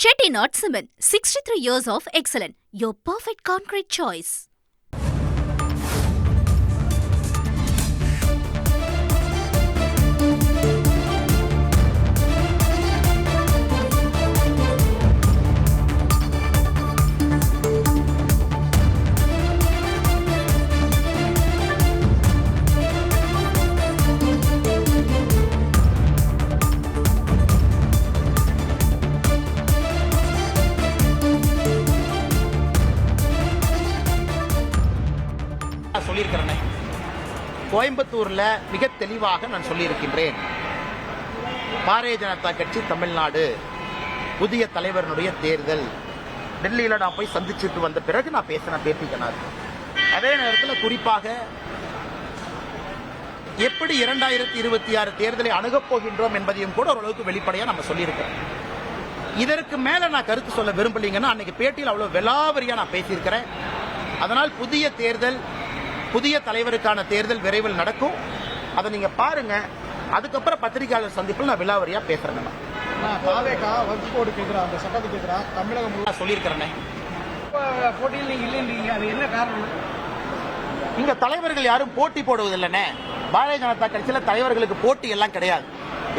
Chettinad Cement, 63 years of excellence. Your perfect concrete choice. சொல்லியிருக்கிறேன். கோயம்புத்தூர்ல மிக தெளிவாக நான் சொல்லியிருக்கின்றேன். பாரதிய ஜனதா கட்சி தமிழ்நாடு புதிய தலைவருடைய தேர்தல் டெல்லியில நான் போய் சந்திச்சுட்டு வந்த பிறகு நான் பேசின பேட்டிக்கனார். அதே நேரத்தில் குறிப்பாக எப்படி 2026 தேர்தலை அணுகப் போகின்றோம் என்பதையும் கூட ஓரளவுக்கு வெளிப்படையா நம்ம சொல்லியிருக்கிறோம். இதற்கு மேல நான் கருத்து சொல்ல விரும்பலீங்கன்னா அன்னைக்கு பேட்டியில் அவ்வளவு விலாவரியா நான் பேசியிருக்கிறேன். அதனால் புதிய தேர்தல், புதிய தலைவருக்கான தேர்தல் விரைவில் நடக்கும். அதை நீங்க பாருங்க. அதுக்கப்புறம் பத்திரிகையாளர் சந்திப்பில் நான் விலாவரியா பேசுறேன். சொல்லியிருக்கிறேன். இங்க தலைவர்கள் யாரும் போட்டி போடுவதில்லைன்னு. பாரதிய ஜனதா கட்சியில தலைவர்களுக்கு போட்டி எல்லாம் கிடையாது.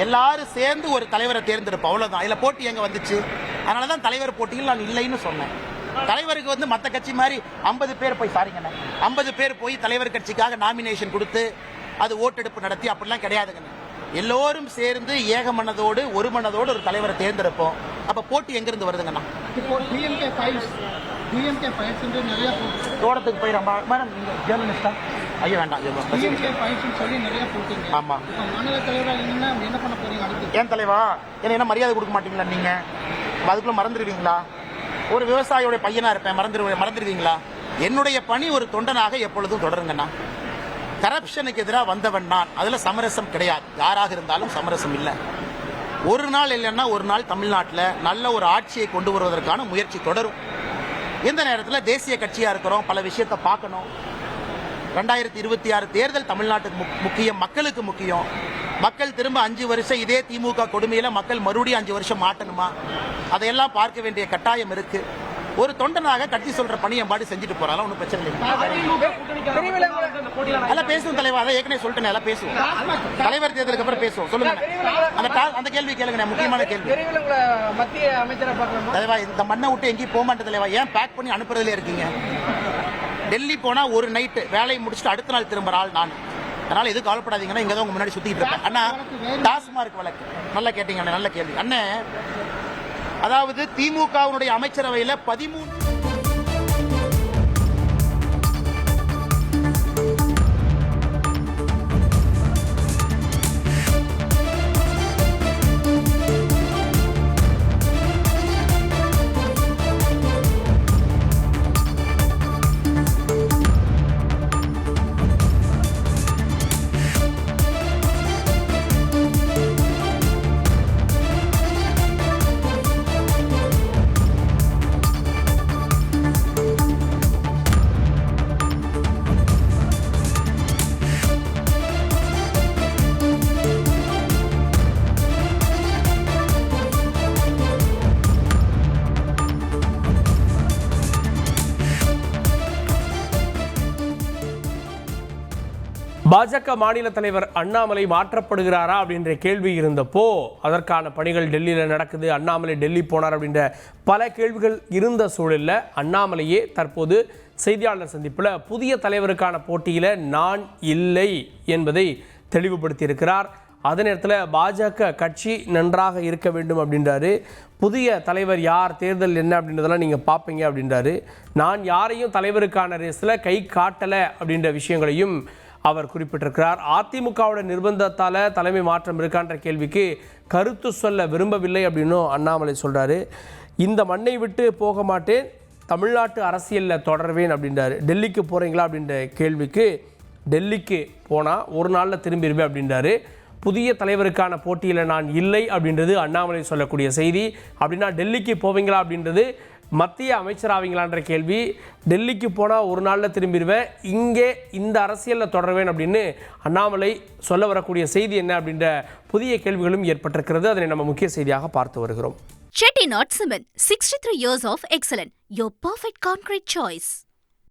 எல்லாரும் சேர்ந்து ஒரு தலைவரை தேர்ந்தெடுப்போம், அவ்வளவுதான். இதுல போட்டி எங்க வந்துச்சு? அதனாலதான் தலைவர் போட்டியில் நான் இல்லைன்னு சொன்னேன். தலைவருக்கு மத்த கட்சி மாதிரி 50 பேர் போய் 50 பேர் போய் தலைவர் கட்சிக்காக நாமினேஷன் கொடுத்து அது ஓட்டெடுப்பு நடத்தி அப்படிலாம் கிடையாதுங்க. எல்லோரும் சேர்ந்து ஏக மனதோடு ஒரு மனதோடு ஒரு தலைவரை தேர்ந்தெடுப்போம். அப்ப போட்டி எங்க இருந்து வருதுங்கண்ணா? தோட்டத்துக்கு போய் ஜேர்னலிஸ்டா ஐயா வேண்டாம். ஆமா ஏன் தலைவா என்ன மரியாதை கொடுக்க மாட்டீங்களா? நீங்க அதுக்குள்ள மறந்துடுவீங்களா? ஒரு விவசாயியோட பையனா இருப்பேன், மறந்துடுவீங்களா? என்னுடைய பணி ஒரு தொண்டனாக எப்பொழுதும் தொடருங்கண்ணா. கரப்ஷனுக்கு எதிராக வந்தவன் நான். அதுல சமரசம் கிடையாது. யாராக இருந்தாலும் சமரசம் இல்லை. ஒரு நாள் இல்லைன்னா ஒரு நாள் தமிழ்நாட்டில் நல்ல ஒரு ஆட்சியை கொண்டு வருவதற்கான முயற்சி தொடரும். இந்த நேரத்தில் தேசிய கட்சியா இருக்கிறோம், பல விஷயத்தை பார்க்கணும். 2026 தேர்தல் தமிழ்நாட்டுக்கு முக்கியம், மக்களுக்கு முக்கியம். மக்கள் திரும்ப 5 வருஷம் இதே திமுக கொடுமையில மக்கள் மறுபடியும் 5 வருஷம் மாட்டணுமா? அதையெல்லாம் பார்க்க வேண்டிய கட்டாயம் இருக்கு. ஒரு தொண்டனாக கட்சி சொல்ற பணி என் பாடி செஞ்சுட்டு போறாங்க, ஒன்றும் பிரச்சனை இல்லை. எல்லாம் பேசுவோம் தலைவா, அதை ஏற்கனவே சொல்லிட்டேன். எல்லாம் பேசுவோம், தலைவர் தேர்தலுக்கு அப்புறம் பேசுவோம். சொல்லுங்க, அந்த கேள்வி கேளுங்க, முக்கியமான கேள்வி. தலைவா இந்த மண்ணை விட்டு எங்கேயும் போக மாட்டேன் தலைவா. ஏன் பேக் பண்ணி அனுப்புறதுல இருக்கீங்க? டெல்லி போனா ஒரு நைட்டு வேலையை முடிச்சுட்டு அடுத்த நாள் திரும்புற ஆள் நான். அதனால எதுவும் கவலைப்படாதீங்கன்னா இங்க தான் உங்க முன்னாடி சுத்திட்டு இருப்பேன். அண்ணா டாஸ்மார்க் வழக்கு நல்லா கேட்டீங்க, நல்ல கேள்வி அண்ணே. அதாவது திமுகவுடைய அமைச்சரவையில 13 பாஜக மாநில தலைவர் அண்ணாமலை மாற்றப்படுகிறாரா அப்படின்ற கேள்வி இருந்தப்போ அதற்கான பணிகள் டெல்லியில் நடக்குது, அண்ணாமலை டெல்லி போனார் அப்படின்ற பல கேள்விகள் இருந்த சூழலில் அண்ணாமலையே தற்போது செய்தியாளர் சந்திப்பில் புதிய தலைவருக்கான போட்டியில் நான் இல்லை என்பதை தெளிவுபடுத்தி இருக்கிறார். அதே நேரத்தில் பாஜக கட்சி நன்றாக இருக்க வேண்டும் அப்படின்றாரு. புதிய தலைவர் யார், தேர்தல் என்ன அப்படின்றதெல்லாம் நீங்கள் பார்ப்பீங்க அப்படின்றாரு. நான் யாரையும் தலைவருக்கான ரேஸில் கை காட்டலை அப்படின்ற விஷயங்களையும் அவர் குறிப்பிட்டிருக்கிறார். அதிமுகவோட நிர்பந்தத்தால் தலைமை மாற்றம் இருக்கான்ற கேள்விக்கு கருத்து சொல்ல விரும்பவில்லை அப்படின்னும் அண்ணாமலை சொல்கிறாரு. இந்த மண்ணை விட்டு போக மாட்டேன், தமிழ்நாட்டு அரசியலில் தொடர்வேன் அப்படின்றாரு. டெல்லிக்கு போகிறீங்களா அப்படின்ற கேள்விக்கு டெல்லிக்கு போனால் ஒரு நாளில் திரும்பிடுவேன் அப்படின்றாரு. புதிய தலைவருக்கான போட்டியில் நான் இல்லை அப்படின்றது அண்ணாமலை சொல்லக்கூடிய செய்தி. அப்படின்னா டெல்லிக்கு போவீங்களா அப்படின்றது மத்திய அமைச்சராவீங்களான்ற கேள்வி. டெல்லிக்கு போனால் ஒரு நாளில் திரும்பிடுவேன், இங்கே இந்த அரசியலில் தொடர்வேன் அப்படின்னு அண்ணாமலை சொல்ல வரக்கூடிய செய்தி என்ன அப்படின்ற புதிய கேள்விகளும் ஏற்பட்டிருக்கிறது. அதனை நம்ம முக்கிய செய்தியாக பார்த்து வருகிறோம். Chettinad Cement, 63 years of excellence. Your perfect concrete choice.